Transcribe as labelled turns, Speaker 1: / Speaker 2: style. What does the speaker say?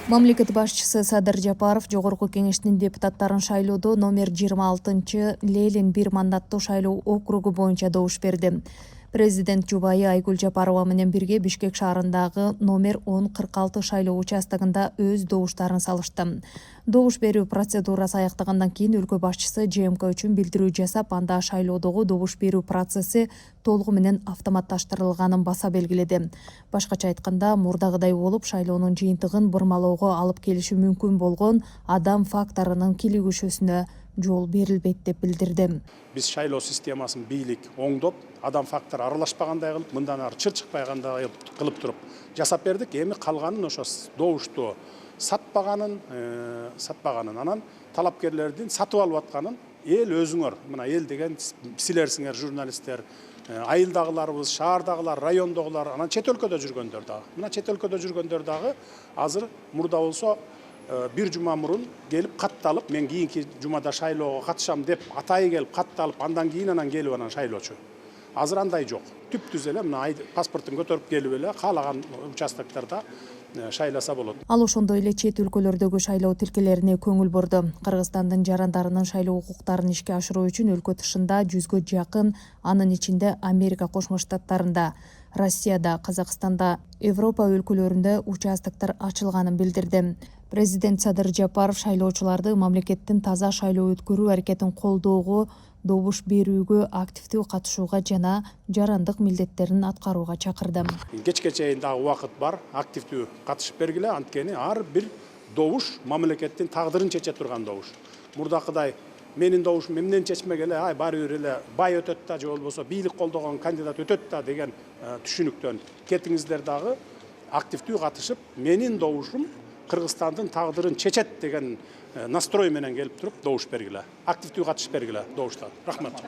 Speaker 1: Мамлекет башчысы Садыр Жапаров Жогорку кеңештин депутаттарын шайлоодо номер 26 Ленин бир мандаттуу шайлоо округу боюнча добуш берди. Президент жубайы Айгүл Жапарова менен бирге Бишкек шаарындагы номер 1046 шайлоо участогунда өз добуштарын салышты. Добуш берүү процедурасы аяктагандан кийин өлкө башчысы ЖМК үчүн билдирүү жасап, анда шайлоодогу добуш берүү процесси толугу менен автоматташтырылганын баса белгиледи. Башкача айтканда, мурдагыдай болуп шайлоонун жыйынтыгын бурмалоого алып келиши мүмкүн болгон адам факторунун кийлигишүүсүнө жол берилбейт деп билдирди.
Speaker 2: Биз шайлоо системасын бийлик оңдоп, адам фактор аралашпагандай кылып, мындан ары чырчыкпагандай кылып туруп жасап бердик. Эми калганын ошо добушту сатпаганын, анан талапкерлердин сатып алып атканын эл өзүңөр, мына эл деген силерсиңер журналисттер, айылдагыларыбыз, шаардагылар, райондогулар, анан чет өлкөдө жүргөндөр дагы. Мына чет өлкөдө жүргөндөр дагы азыр мурда болсо бир жума мурун келип катталып, мен кийинки жумада шайлоого катышам деп атайы келип катталып, андан кийин келип анан шайлоочу. Азыр андай жок. Түп-түз эле мына паспортун көтөрүп келип эле каалаган участоктарда шайласа болот.
Speaker 1: Ал ошондой эле чет өлкөлөрдөгү шайлоо тилкелерине көңүл бурду. Кыргызстандын жарандарынын шайлоо укуктарын ишке ашыруу үчүн өлкө тышында 100гө жакын, анын ичинде Америка Кошмо Штаттарында, Россияда, Казакстанда, Европа өлкөлөрүндө участоктор ачылганын билдирди. Президент Садыр Жапаров шайлоочуларды мамлекеттин таза шайлоо өткөрүү аракетин колдоого, добуш берүүгө активдүү катышууга жана жарандык милдеттерин аткарууга чакырды.
Speaker 2: Кечке чейин дагы убакыт бар, активдүү катышып бергиле, анткени ар бир добуш мамлекеттин тагдырын чече турган добуш. Мурдакыдай менин добушум эмнени чечмегеле, баары бир эле бай өтөт да, же болбосо бийлик колдогон кандидат өтөт да деген түшүнүктөн кетиңиздер дагы активдүү катышып, менин добушум Кыргызстандын тагдырын чечет деген настрой менен келип туруп добуш бергиле. Активдүү катышып бергиле добушта. Рахмат.